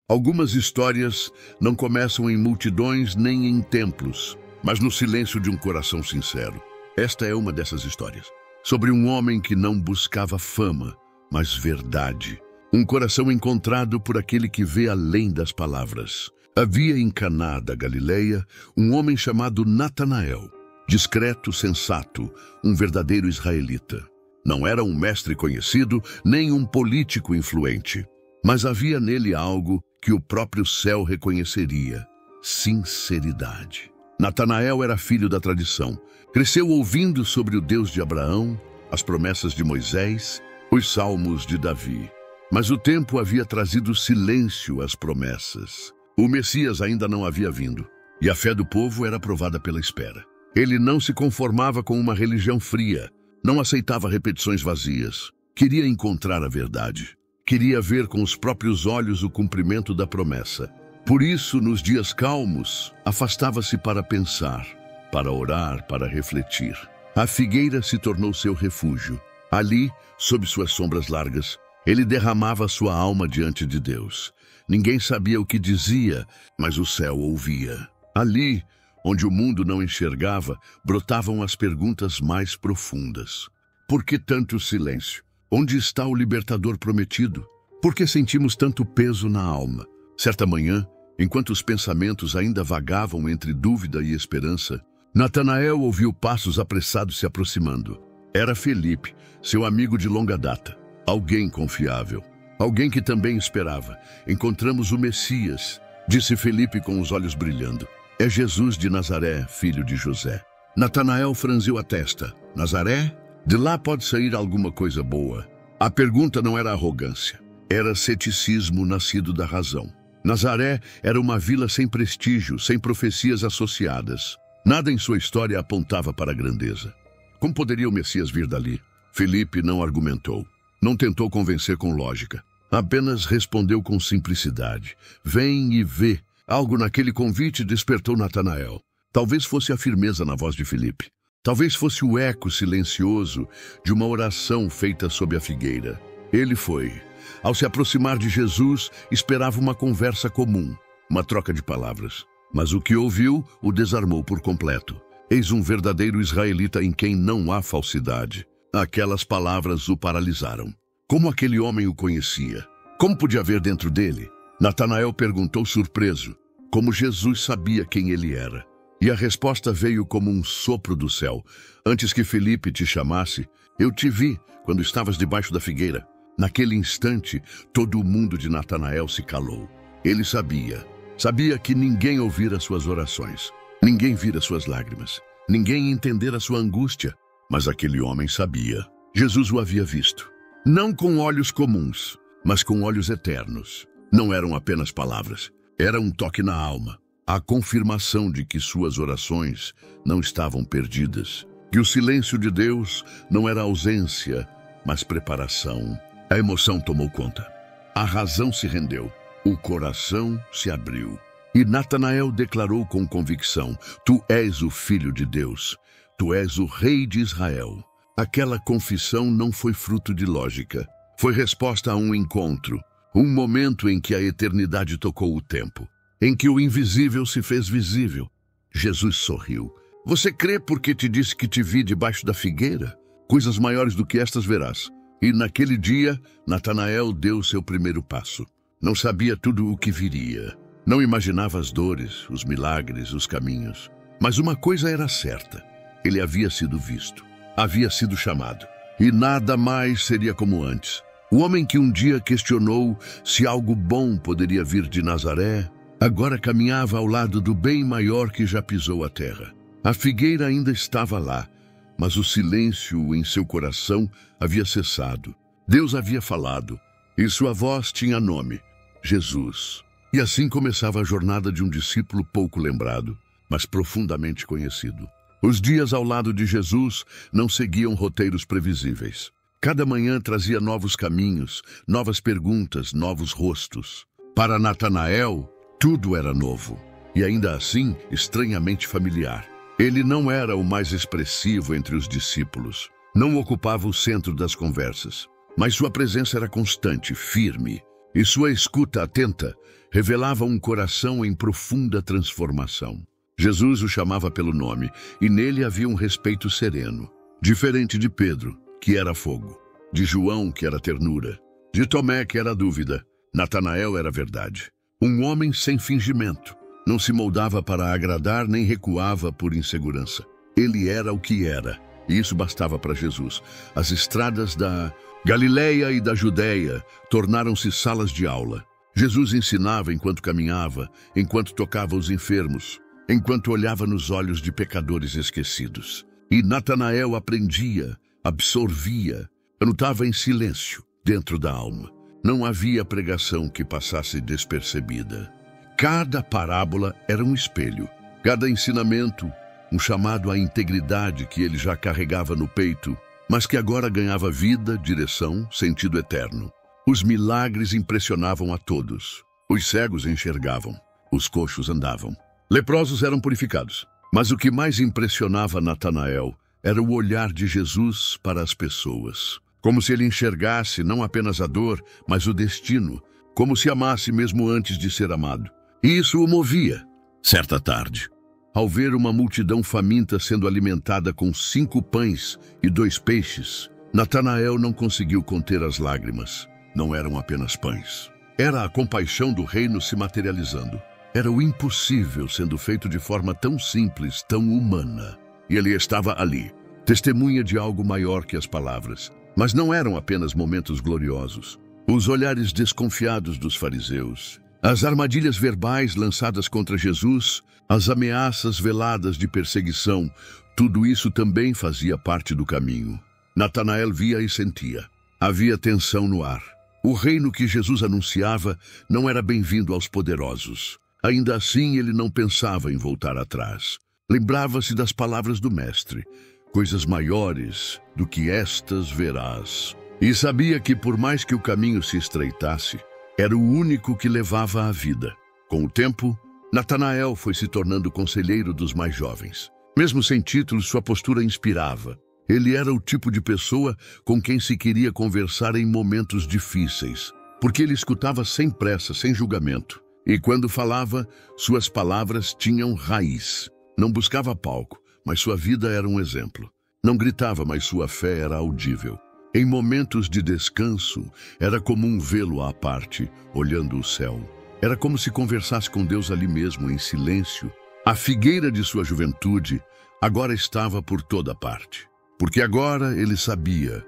Algumas histórias não começam em multidões nem em templos, mas no silêncio de um coração sincero. Esta é uma dessas histórias, sobre um homem que não buscava fama, mas verdade. Um coração encontrado por aquele que vê além das palavras. Havia em Caná da Galileia um homem chamado Natanael, discreto, sensato, um verdadeiro israelita. Não era um mestre conhecido, nem um político influente, mas havia nele algo que o próprio céu reconheceria: sinceridade. Natanael era filho da tradição. Cresceu ouvindo sobre o Deus de Abraão, as promessas de Moisés, os salmos de Davi. Mas o tempo havia trazido silêncio às promessas. O Messias ainda não havia vindo, e a fé do povo era provada pela espera. Ele não se conformava com uma religião fria, não aceitava repetições vazias. Queria encontrar a verdade. Queria ver com os próprios olhos o cumprimento da promessa. Por isso, nos dias calmos, afastava-se para pensar, para orar, para refletir. A figueira se tornou seu refúgio. Ali, sob suas sombras largas, ele derramava sua alma diante de Deus. Ninguém sabia o que dizia, mas o céu ouvia. Ali, onde o mundo não enxergava, brotavam as perguntas mais profundas. Por que tanto silêncio? Onde está o libertador prometido? Por que sentimos tanto peso na alma? Certa manhã, enquanto os pensamentos ainda vagavam entre dúvida e esperança, Natanael ouviu passos apressados se aproximando. Era Felipe, seu amigo de longa data. Alguém confiável. Alguém que também esperava. Encontramos o Messias, disse Felipe com os olhos brilhando. É Jesus de Nazaré, filho de José. Natanael franziu a testa. Nazaré? De lá pode sair alguma coisa boa. A pergunta não era arrogância. Era ceticismo nascido da razão. Nazaré era uma vila sem prestígio, sem profecias associadas. Nada em sua história apontava para a grandeza. Como poderia o Messias vir dali? Felipe não argumentou. Não tentou convencer com lógica. Apenas respondeu com simplicidade. Vem e vê. Algo naquele convite despertou Natanael. Talvez fosse a firmeza na voz de Felipe. Talvez fosse o eco silencioso de uma oração feita sob a figueira. Ele foi. Ao se aproximar de Jesus, esperava uma conversa comum, uma troca de palavras. Mas o que ouviu o desarmou por completo. Eis um verdadeiro israelita em quem não há falsidade. Aquelas palavras o paralisaram. Como aquele homem o conhecia? Como podia haver dentro dele? Natanael perguntou surpreso, como Jesus sabia quem ele era. E a resposta veio como um sopro do céu. Antes que Felipe te chamasse, eu te vi quando estavas debaixo da figueira. Naquele instante, todo o mundo de Natanael se calou. Ele sabia que ninguém ouvira suas orações, ninguém vira suas lágrimas, ninguém entendera sua angústia. Mas aquele homem sabia. Jesus o havia visto. Não com olhos comuns, mas com olhos eternos. Não eram apenas palavras. Era um toque na alma. A confirmação de que suas orações não estavam perdidas. Que o silêncio de Deus não era ausência, mas preparação. A emoção tomou conta. A razão se rendeu. O coração se abriu. E Natanael declarou com convicção: Tu és o Filho de Deus. Tu és o Rei de Israel. Aquela confissão não foi fruto de lógica. Foi resposta a um encontro. Um momento em que a eternidade tocou o tempo. Em que o invisível se fez visível. Jesus sorriu. Você crê porque te disse que te vi debaixo da figueira? Coisas maiores do que estas verás. E naquele dia, Natanael deu seu primeiro passo. Não sabia tudo o que viria. Não imaginava as dores, os milagres, os caminhos. Mas uma coisa era certa. Ele havia sido visto. Havia sido chamado. E nada mais seria como antes. O homem que um dia questionou se algo bom poderia vir de Nazaré, agora caminhava ao lado do bem maior que já pisou a terra. A figueira ainda estava lá, mas o silêncio em seu coração havia cessado. Deus havia falado, e sua voz tinha nome: Jesus. E assim começava a jornada de um discípulo pouco lembrado, mas profundamente conhecido. Os dias ao lado de Jesus não seguiam roteiros previsíveis. Cada manhã trazia novos caminhos, novas perguntas, novos rostos. Para Natanael, tudo era novo, e ainda assim estranhamente familiar. Ele não era o mais expressivo entre os discípulos, não ocupava o centro das conversas, mas sua presença era constante, firme, e sua escuta atenta revelava um coração em profunda transformação. Jesus o chamava pelo nome, e nele havia um respeito sereno, diferente de Pedro, que era fogo, de João, que era ternura, de Tomé, que era dúvida. Natanael era verdade. Um homem sem fingimento. Não se moldava para agradar nem recuava por insegurança. Ele era o que era, e isso bastava para Jesus. As estradas da Galileia e da Judéia tornaram-se salas de aula. Jesus ensinava enquanto caminhava, enquanto tocava os enfermos, enquanto olhava nos olhos de pecadores esquecidos. E Natanael aprendia, absorvia, anotava em silêncio, dentro da alma. Não havia pregação que passasse despercebida. Cada parábola era um espelho, cada ensinamento, um chamado à integridade que ele já carregava no peito, mas que agora ganhava vida, direção, sentido eterno. Os milagres impressionavam a todos. Os cegos enxergavam, os coxos andavam. Leprosos eram purificados. Mas o que mais impressionava Natanael era o olhar de Jesus para as pessoas. Como se ele enxergasse não apenas a dor, mas o destino. Como se amasse mesmo antes de ser amado. E isso o movia. Certa tarde, ao ver uma multidão faminta sendo alimentada com 5 pães e 2 peixes, Natanael não conseguiu conter as lágrimas. Não eram apenas pães. Era a compaixão do reino se materializando. Era o impossível sendo feito de forma tão simples, tão humana. E ele estava ali, testemunha de algo maior que as palavras. Mas não eram apenas momentos gloriosos. Os olhares desconfiados dos fariseus, as armadilhas verbais lançadas contra Jesus, as ameaças veladas de perseguição, tudo isso também fazia parte do caminho. Natanael via e sentia. Havia tensão no ar. O reino que Jesus anunciava não era bem-vindo aos poderosos. Ainda assim, ele não pensava em voltar atrás. Lembrava-se das palavras do Mestre. Coisas maiores do que estas verás. E sabia que, por mais que o caminho se estreitasse, era o único que levava à vida. Com o tempo, Natanael foi se tornando conselheiro dos mais jovens. Mesmo sem título, sua postura inspirava. Ele era o tipo de pessoa com quem se queria conversar em momentos difíceis, porque ele escutava sem pressa, sem julgamento. E quando falava, suas palavras tinham raiz. Não buscava palco, mas sua vida era um exemplo. Não gritava, mas sua fé era audível. Em momentos de descanso, era comum vê-lo à parte, olhando o céu. Era como se conversasse com Deus ali mesmo, em silêncio. A figueira de sua juventude agora estava por toda parte. Porque agora ele sabia.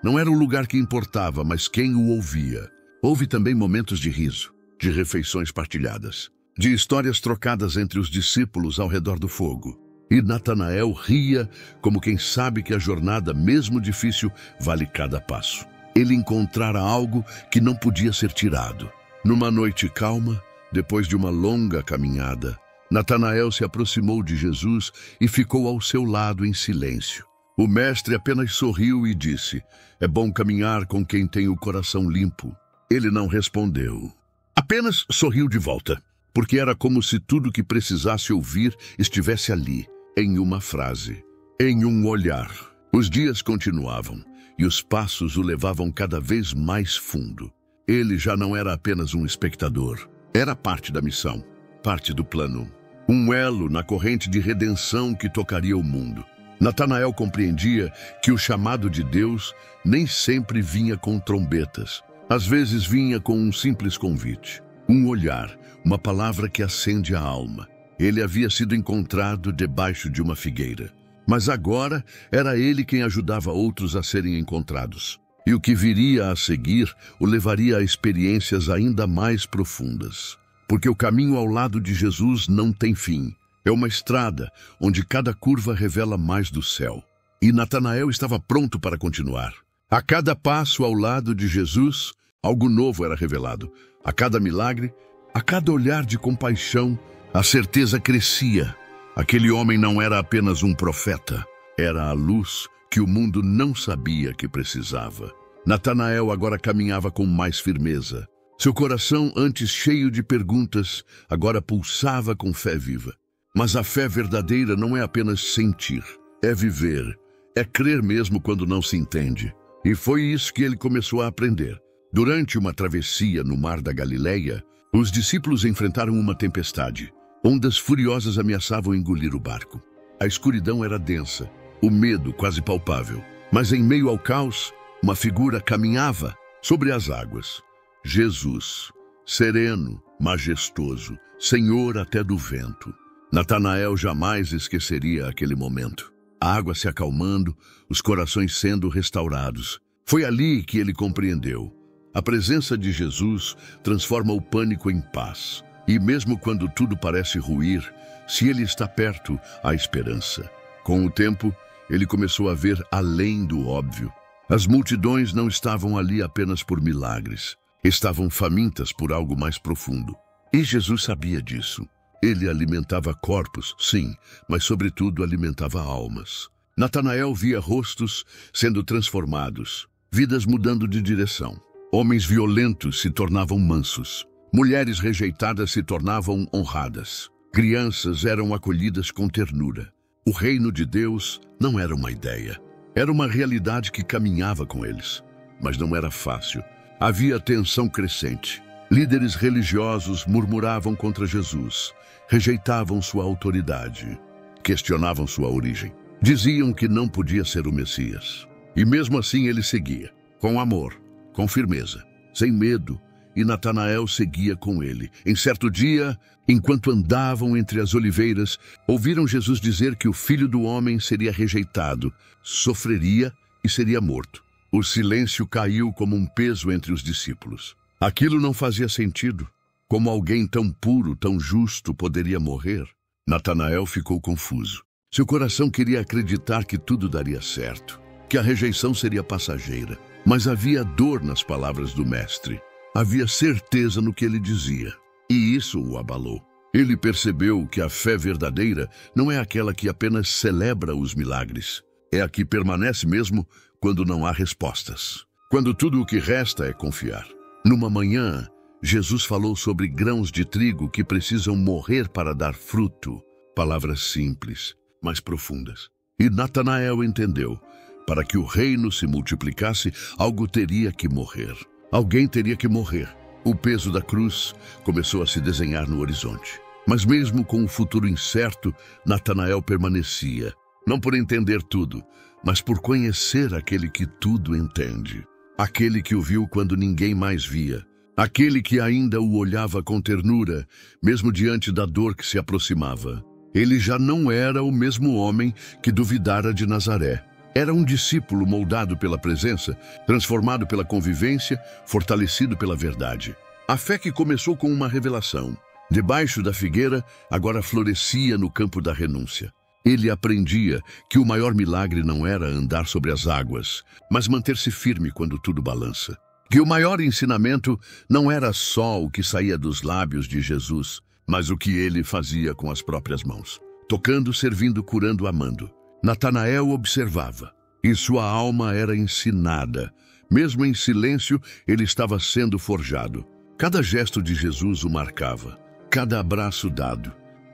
Não era o lugar que importava, mas quem o ouvia. Houve também momentos de riso, de refeições partilhadas, de histórias trocadas entre os discípulos ao redor do fogo. E Natanael ria como quem sabe que a jornada, mesmo difícil, vale cada passo. Ele encontrara algo que não podia ser tirado. Numa noite calma, depois de uma longa caminhada, Natanael se aproximou de Jesus e ficou ao seu lado em silêncio. O mestre apenas sorriu e disse: "É bom caminhar com quem tem o coração limpo." Ele não respondeu. Apenas sorriu de volta, porque era como se tudo que precisasse ouvir estivesse ali, em uma frase, em um olhar. Os dias continuavam, e os passos o levavam cada vez mais fundo. Ele já não era apenas um espectador. Era parte da missão, parte do plano. Um elo na corrente de redenção que tocaria o mundo. Natanael compreendia que o chamado de Deus nem sempre vinha com trombetas. Às vezes vinha com um simples convite, um olhar, uma palavra que acende a alma. Ele havia sido encontrado debaixo de uma figueira. Mas agora era ele quem ajudava outros a serem encontrados. E o que viria a seguir o levaria a experiências ainda mais profundas. Porque o caminho ao lado de Jesus não tem fim. É uma estrada onde cada curva revela mais do céu. E Natanael estava pronto para continuar. A cada passo ao lado de Jesus, algo novo era revelado. A cada milagre, a cada olhar de compaixão, a certeza crescia. Aquele homem não era apenas um profeta. Era a luz que o mundo não sabia que precisava. Natanael agora caminhava com mais firmeza. Seu coração, antes cheio de perguntas, agora pulsava com fé viva. Mas a fé verdadeira não é apenas sentir, é viver, é crer mesmo quando não se entende. E foi isso que ele começou a aprender. Durante uma travessia no mar da Galileia, Os discípulos enfrentaram uma tempestade. Ondas furiosas ameaçavam engolir o barco. A escuridão era densa, o medo quase palpável. Mas em meio ao caos, uma figura caminhava sobre as águas. Jesus, sereno, majestoso, Senhor até do vento. Natanael jamais esqueceria aquele momento. A água se acalmando, os corações sendo restaurados. Foi ali que ele compreendeu. A presença de Jesus transforma o pânico em paz. E mesmo quando tudo parece ruir, se ele está perto, há esperança. Com o tempo, ele começou a ver além do óbvio. As multidões não estavam ali apenas por milagres. Estavam famintas por algo mais profundo. E Jesus sabia disso. Ele alimentava corpos, sim, mas sobretudo alimentava almas. Natanael via rostos sendo transformados, vidas mudando de direção. Homens violentos se tornavam mansos. Mulheres rejeitadas se tornavam honradas. Crianças eram acolhidas com ternura. O reino de Deus não era uma ideia. Era uma realidade que caminhava com eles. Mas não era fácil. Havia tensão crescente. Líderes religiosos murmuravam contra Jesus. Rejeitavam sua autoridade. Questionavam sua origem. Diziam que não podia ser o Messias. E mesmo assim ele seguia. Com amor, com firmeza, sem medo. E Natanael seguia com ele. Em certo dia, enquanto andavam entre as oliveiras, ouviram Jesus dizer que o Filho do Homem seria rejeitado, sofreria e seria morto. O silêncio caiu como um peso entre os discípulos. Aquilo não fazia sentido. Como alguém tão puro, tão justo poderia morrer? Natanael ficou confuso. Seu coração queria acreditar que tudo daria certo, que a rejeição seria passageira. Mas havia dor nas palavras do Mestre. Havia certeza no que ele dizia. E isso o abalou. Ele percebeu que a fé verdadeira não é aquela que apenas celebra os milagres. É a que permanece mesmo quando não há respostas. Quando tudo o que resta é confiar. Numa manhã, Jesus falou sobre grãos de trigo que precisam morrer para dar fruto. Palavras simples, mas profundas. E Natanael entendeu. Para que o reino se multiplicasse, algo teria que morrer. Alguém teria que morrer. O peso da cruz começou a se desenhar no horizonte. Mas mesmo com o futuro incerto, Natanael permanecia. Não por entender tudo, mas por conhecer aquele que tudo entende. Aquele que o viu quando ninguém mais via. Aquele que ainda o olhava com ternura, mesmo diante da dor que se aproximava. Ele já não era o mesmo homem que duvidara de Nazaré. Era um discípulo moldado pela presença, transformado pela convivência, fortalecido pela verdade. A fé que começou com uma revelação. Debaixo da figueira, agora florescia no campo da renúncia. Ele aprendia que o maior milagre não era andar sobre as águas, mas manter-se firme quando tudo balança. Que o maior ensinamento não era só o que saía dos lábios de Jesus, mas o que ele fazia com as próprias mãos. Tocando, servindo, curando, amando. Natanael observava, e sua alma era ensinada. Mesmo em silêncio, ele estava sendo forjado. Cada gesto de Jesus o marcava, cada abraço dado,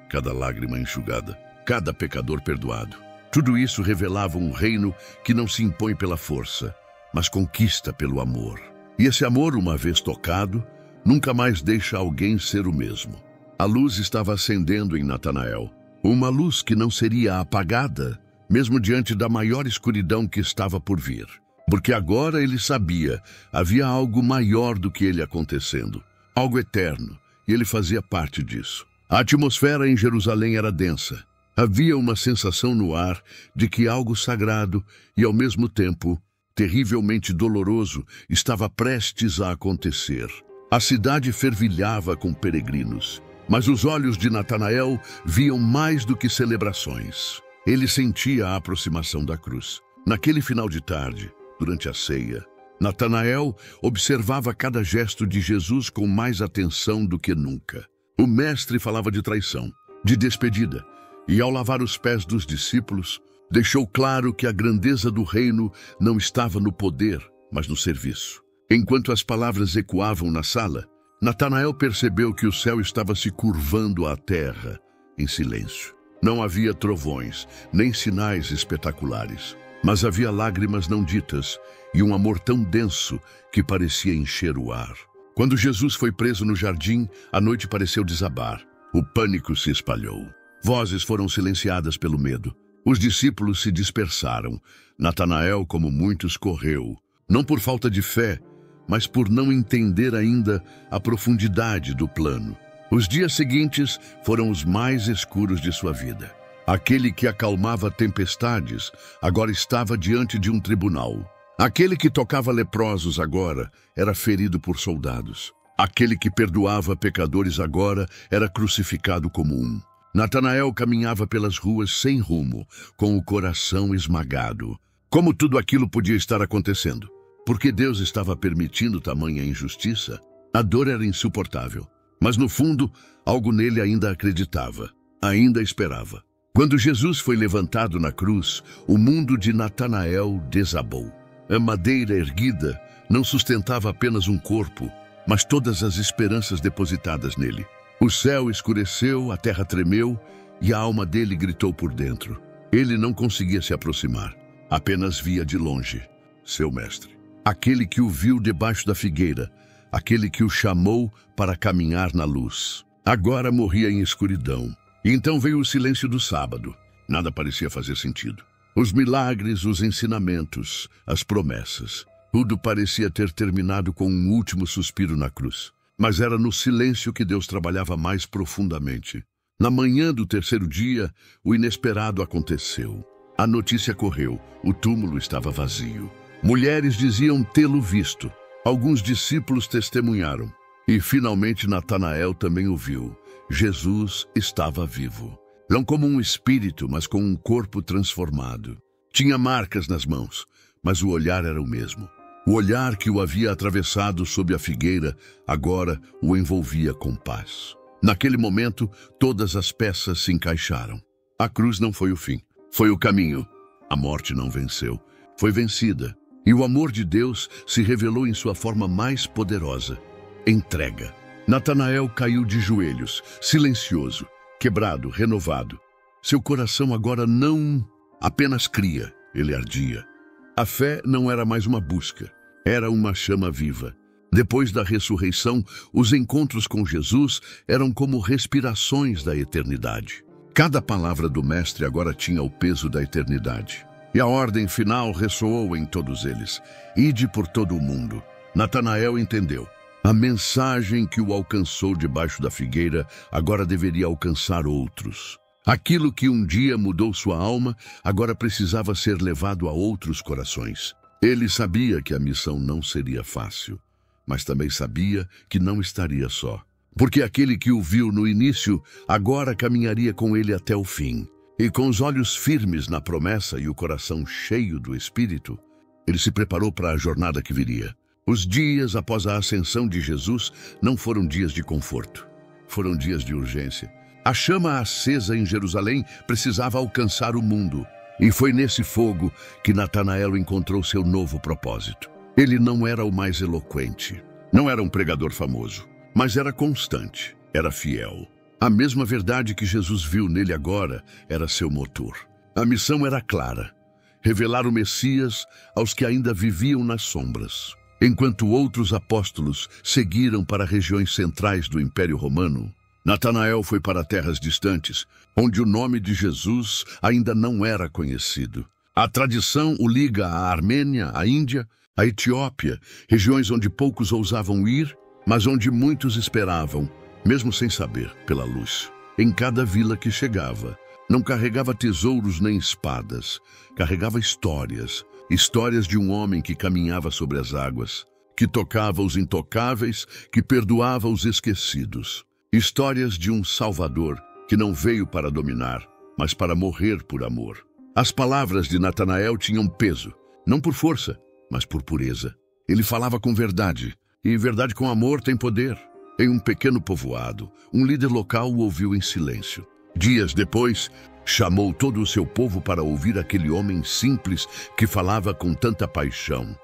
cada lágrima enxugada, cada pecador perdoado. Tudo isso revelava um reino que não se impõe pela força, mas conquista pelo amor. E esse amor, uma vez tocado, nunca mais deixa alguém ser o mesmo. A luz estava acendendo em Natanael, uma luz que não seria apagada, mesmo diante da maior escuridão que estava por vir. Porque agora ele sabia, havia algo maior do que ele acontecendo, algo eterno, e ele fazia parte disso. A atmosfera em Jerusalém era densa. Havia uma sensação no ar de que algo sagrado e, ao mesmo tempo, terrivelmente doloroso, estava prestes a acontecer. A cidade fervilhava com peregrinos, mas os olhos de Natanael viam mais do que celebrações. Ele sentia a aproximação da cruz. Naquele final de tarde, durante a ceia, Natanael observava cada gesto de Jesus com mais atenção do que nunca. O mestre falava de traição, de despedida, e ao lavar os pés dos discípulos, deixou claro que a grandeza do reino não estava no poder, mas no serviço. Enquanto as palavras ecoavam na sala, Natanael percebeu que o céu estava se curvando à terra, em silêncio. Não havia trovões, nem sinais espetaculares, mas havia lágrimas não ditas e um amor tão denso que parecia encher o ar. Quando Jesus foi preso no jardim, a noite pareceu desabar. O pânico se espalhou. Vozes foram silenciadas pelo medo. Os discípulos se dispersaram. Natanael, como muitos, correu. Não por falta de fé, mas por não entender ainda a profundidade do plano. Os dias seguintes foram os mais escuros de sua vida. Aquele que acalmava tempestades agora estava diante de um tribunal. Aquele que tocava leprosos agora era ferido por soldados. Aquele que perdoava pecadores agora era crucificado como um. Natanael caminhava pelas ruas sem rumo, com o coração esmagado. Como tudo aquilo podia estar acontecendo? Porque Deus estava permitindo tamanha injustiça? A dor era insuportável. Mas no fundo, algo nele ainda acreditava, ainda esperava. Quando Jesus foi levantado na cruz, o mundo de Natanael desabou. A madeira erguida não sustentava apenas um corpo, mas todas as esperanças depositadas nele. O céu escureceu, a terra tremeu e a alma dele gritou por dentro. Ele não conseguia se aproximar, apenas via de longe seu mestre. Aquele que o viu debaixo da figueira, aquele que o chamou para caminhar na luz. Agora morria em escuridão. E então veio o silêncio do sábado. Nada parecia fazer sentido. Os milagres, os ensinamentos, as promessas. Tudo parecia ter terminado com um último suspiro na cruz. Mas era no silêncio que Deus trabalhava mais profundamente. Na manhã do terceiro dia, o inesperado aconteceu. A notícia correu, o túmulo estava vazio. Mulheres diziam tê-lo visto. Alguns discípulos testemunharam. E finalmente Natanael também o viu. Jesus estava vivo. Não como um espírito, mas com um corpo transformado. Tinha marcas nas mãos, mas o olhar era o mesmo. O olhar que o havia atravessado sob a figueira, agora o envolvia com paz. Naquele momento, todas as peças se encaixaram. A cruz não foi o fim, foi o caminho. A morte não venceu, foi vencida. E o amor de Deus se revelou em sua forma mais poderosa. Entrega. Natanael caiu de joelhos, silencioso, quebrado, renovado. Seu coração agora não apenas cria, ele ardia. A fé não era mais uma busca, era uma chama viva. Depois da ressurreição, os encontros com Jesus eram como respirações da eternidade. Cada palavra do Mestre agora tinha o peso da eternidade. E a ordem final ressoou em todos eles. Ide por todo o mundo. Natanael entendeu. A mensagem que o alcançou debaixo da figueira agora deveria alcançar outros. Aquilo que um dia mudou sua alma, agora precisava ser levado a outros corações. Ele sabia que a missão não seria fácil, mas também sabia que não estaria só. Porque aquele que o viu no início, agora caminharia com ele até o fim. E com os olhos firmes na promessa e o coração cheio do Espírito, ele se preparou para a jornada que viria. Os dias após a ascensão de Jesus não foram dias de conforto, foram dias de urgência. A chama acesa em Jerusalém precisava alcançar o mundo. E foi nesse fogo que Natanael encontrou seu novo propósito. Ele não era o mais eloquente, não era um pregador famoso, mas era constante, era fiel. A mesma verdade que Jesus viu nele agora era seu motor. A missão era clara: revelar o Messias aos que ainda viviam nas sombras. Enquanto outros apóstolos seguiram para regiões centrais do Império Romano, Natanael foi para terras distantes, onde o nome de Jesus ainda não era conhecido. A tradição o liga à Armênia, à Índia, à Etiópia, regiões onde poucos ousavam ir, mas onde muitos esperavam, mesmo sem saber, pela luz. Em cada vila que chegava, não carregava tesouros nem espadas, carregava histórias. Histórias de um homem que caminhava sobre as águas, que tocava os intocáveis, que perdoava os esquecidos. Histórias de um Salvador que não veio para dominar, mas para morrer por amor. As palavras de Natanael tinham peso, não por força, mas por pureza. Ele falava com verdade, e verdade com amor tem poder. Em um pequeno povoado, um líder local o ouviu em silêncio. Dias depois, chamou todo o seu povo para ouvir aquele homem simples que falava com tanta paixão.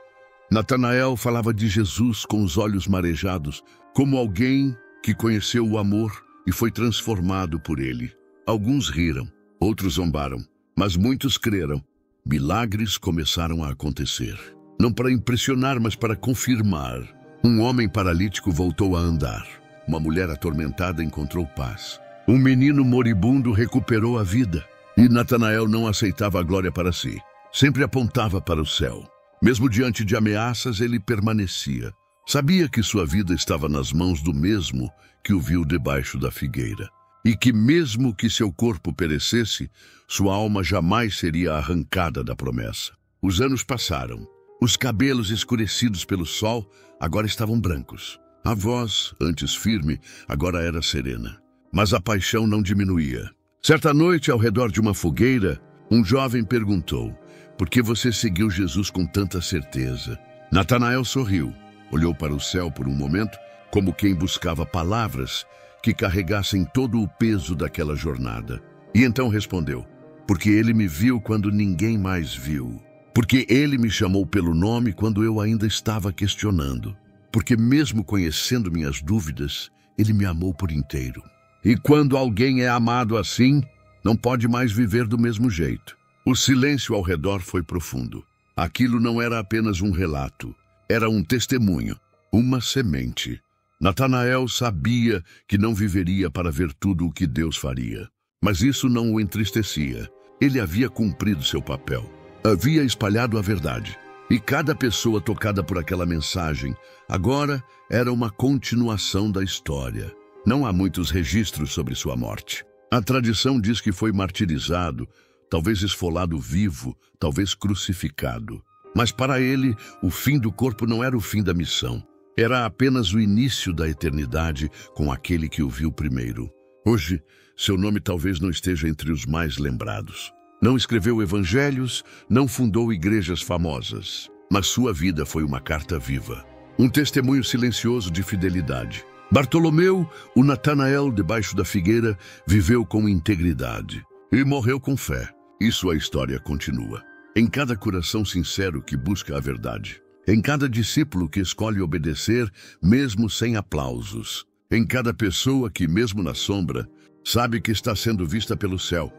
Natanael falava de Jesus com os olhos marejados, como alguém que conheceu o amor e foi transformado por ele. Alguns riram, outros zombaram, mas muitos creram. Milagres começaram a acontecer. Não para impressionar, mas para confirmar. Um homem paralítico voltou a andar. Uma mulher atormentada encontrou paz. Um menino moribundo recuperou a vida. E Natanael não aceitava a glória para si. Sempre apontava para o céu. Mesmo diante de ameaças, ele permanecia. Sabia que sua vida estava nas mãos do mesmo que o viu debaixo da figueira. E que mesmo que seu corpo perecesse, sua alma jamais seria arrancada da promessa. Os anos passaram. Os cabelos escurecidos pelo sol agora estavam brancos. A voz, antes firme, agora era serena. Mas a paixão não diminuía. Certa noite, ao redor de uma fogueira, um jovem perguntou: "Por que você seguiu Jesus com tanta certeza?" Natanael sorriu, olhou para o céu por um momento, como quem buscava palavras que carregassem todo o peso daquela jornada. E então respondeu: "Porque ele me viu quando ninguém mais viu. Porque ele me chamou pelo nome quando eu ainda estava questionando. Porque mesmo conhecendo minhas dúvidas, ele me amou por inteiro. E quando alguém é amado assim, não pode mais viver do mesmo jeito." O silêncio ao redor foi profundo. Aquilo não era apenas um relato, era um testemunho, uma semente. Natanael sabia que não viveria para ver tudo o que Deus faria. Mas isso não o entristecia. Ele havia cumprido seu papel. Havia espalhado a verdade. E cada pessoa tocada por aquela mensagem agora era uma continuação da história. Não há muitos registros sobre sua morte. A tradição diz que foi martirizado, talvez esfolado vivo, talvez crucificado. Mas para ele, o fim do corpo não era o fim da missão. Era apenas o início da eternidade com aquele que o viu primeiro. Hoje, seu nome talvez não esteja entre os mais lembrados. Não escreveu evangelhos, não fundou igrejas famosas. Mas sua vida foi uma carta viva. Um testemunho silencioso de fidelidade. Bartolomeu, o Natanael debaixo da figueira, viveu com integridade. E morreu com fé. E sua história continua. Em cada coração sincero que busca a verdade. Em cada discípulo que escolhe obedecer, mesmo sem aplausos. Em cada pessoa que, mesmo na sombra, sabe que está sendo vista pelo céu.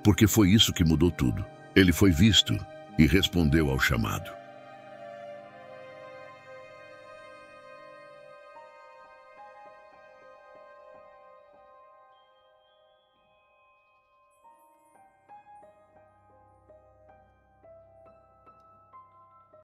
Porque foi isso que mudou tudo. Ele foi visto e respondeu ao chamado.